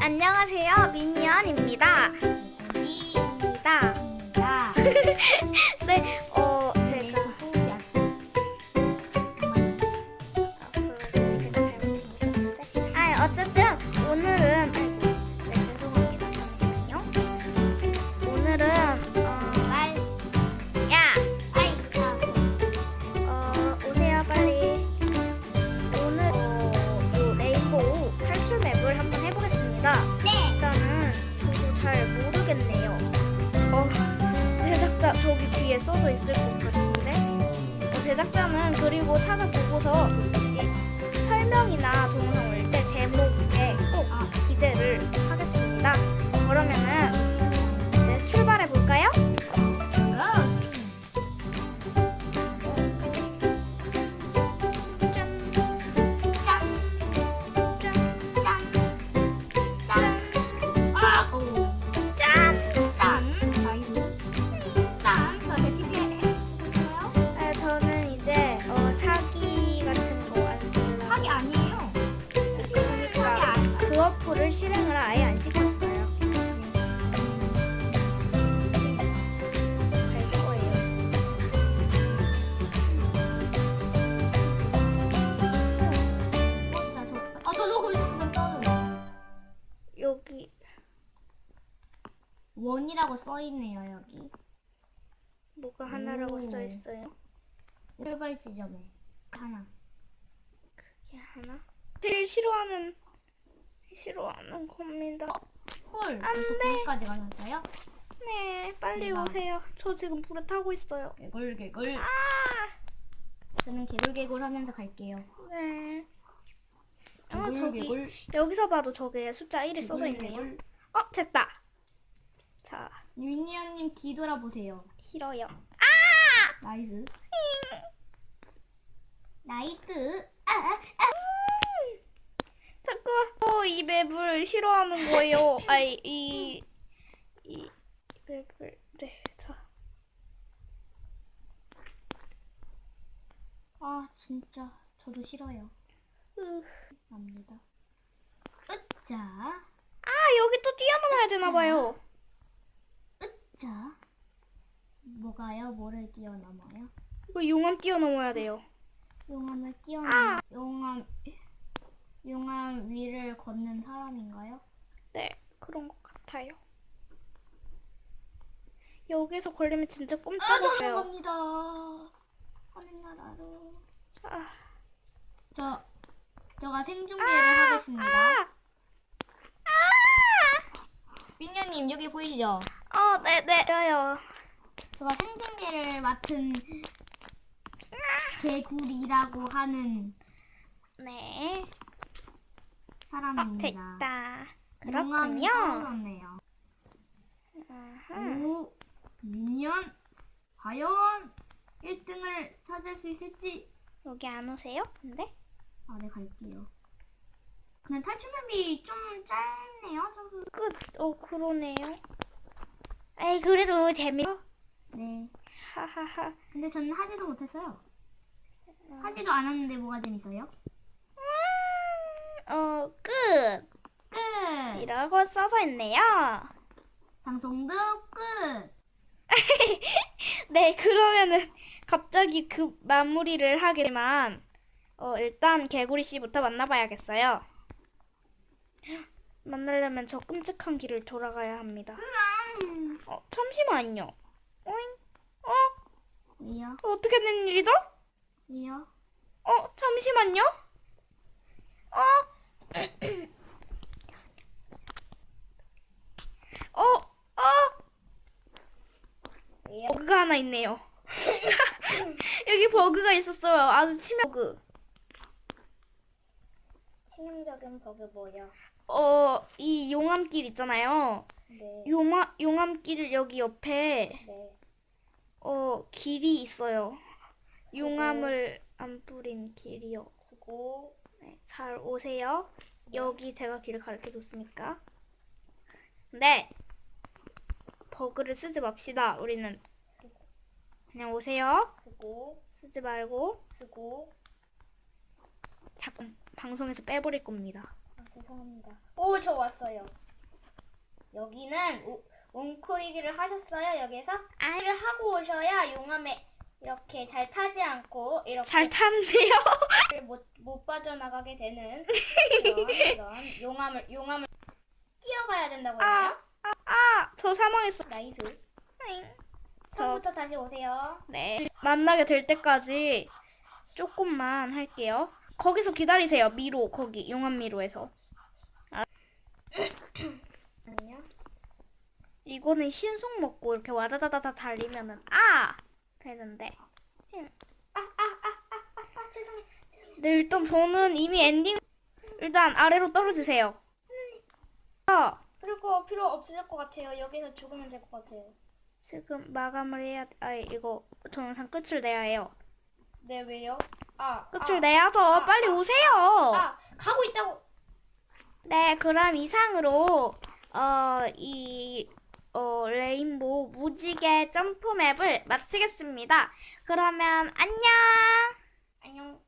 안녕하세요, 미니언입니다. 입니다. 네, 어쨌든 오늘은 죄송합니다. 잠시만요. 오늘은 오세요 빨리. 오늘 요 레인보우 탈출 맵을 한번 해보겠습니다. 네. 일단은 저도 잘 모르겠네요. 제작자 저기 뒤에 써져 있을 것 같은데. 제작자는 그리고 찾아보고서 설명이나 동영상 올릴 때 제목에 꼭 기재를 하겠습니다. 그러면은 이제 출발해 볼까요? 저는 이제 사기 같은 거 안 쓰려고. 사기 아니에요. 그러니까 그 어플을 실행을 아예 안 시켰어요. 갈 거예요. 저도 글씨는 떠요. 여기 원이라고 써 있네요 여기. 뭐가 하나라고 오. 써 있어요? 출발 지점에 하나. 그게 하나? 제일 싫어하는 겁니다. 헐. 안 벌써 돼. 거기까지 가셨어요? 네, 빨리 대박. 오세요. 저 지금 불에 타고 있어요. 개굴. 아, 저는 개굴 하면서 갈게요. 네. 개굴. 여기서 봐도 저게 숫자 1이 써져 있네요. 됐다. 자, 미니언님 뒤돌아보세요. 싫어요. 나이스. 나이스. 자꾸 이 맵을 싫어하는 거예요. 아이, 이 맵을. 네, 자. 진짜 저도 싫어요. 갑니다. 으짜. 여기 또 뛰어넘어야 되나 봐요. 자. 뭐가요? 뭐를 뛰어넘어요? 이거 용암 뛰어넘어야 돼요. 용암을 뛰어넘어. 용암 위를 걷는 사람인가요? 네, 그런 것 같아요. 여기서 걸리면 진짜 꼼짝없어요. 죄송합니다. 하늘나라로. 제가 생중계를 하겠습니다. 미녀님 여기 보이시죠? 네네. 저요. 제가 생중계를 맡은 개구리라고 하는 네. 사람입니다. 됐다. 용암이 그렇군요. 떨어졌네요. 오, 미니언 과연 1등을 찾을 수 있을지. 여기 안 오세요? 근데? 네, 갈게요. 근데 탈출맵이 좀 짧네요. 그러네요. 에이, 그래도 네. 하하하. 근데 저는 하지도 못했어요. 하지도 않았는데 뭐가 재밌어요? 끝. 끝. 이라고 써져 있네요. 방송도 끝. 네, 그러면은 갑자기 그 마무리를 하겠지만 일단 개구리 씨부터 만나봐야겠어요. 만나려면 저 끔찍한 길을 돌아가야 합니다. 잠시만요. 오잉? 왜요? 어떻게 된 일이죠? 왜요? 잠시만요. 버그가 하나 있네요. 여기 버그가 있었어요. 아주 치명 치명적인 버그 뭐요? 이 용암길 있잖아요. 네. 용암길 여기 옆에 네. 길이 있어요. 용암을 안 뿌린 길이요. 수고. 네, 잘 오세요. 여기 제가 길을 가르쳐 줬으니까. 네. 버그를 쓰지 맙시다. 우리는 그냥 오세요. 수고. 쓰지 말고 수고. 자꾸 방송에서 빼버릴 겁니다. 죄송합니다. 오, 저 왔어요. 여기는 웅크리기를 하셨어요. 여기서 를 하고 오셔야 용암에 이렇게 잘 타지 않고 이렇게 잘 타는데요? 못 빠져나가게 되는 그런 용암을 뛰어가야 된다고 해요. 저 사망했어. 나이스. 저- 처음부터 다시 오세요. 네. 만나게 될 때까지 조금만 할게요. 거기서 기다리세요. 미로, 거기, 용암 미로에서. 아니요. 이거는 신속 먹고 이렇게 와다다다다 달리면은, 되는데. 죄송해요. 네, 일단 저는 이미 엔딩, 일단 아래로 떨어지세요. 그리고 필요 없으실 것 같아요. 여기서 죽으면 될 것 같아요. 지금 마감을 해야, 이거 동영상 끝을 내야 해요. 네, 왜요? 끝을 내야죠. 빨리 오세요. 가고 있다고. 네, 그럼 이상으로 레인보우 무지개 점프 맵을 마치겠습니다. 그러면 안녕. 안녕.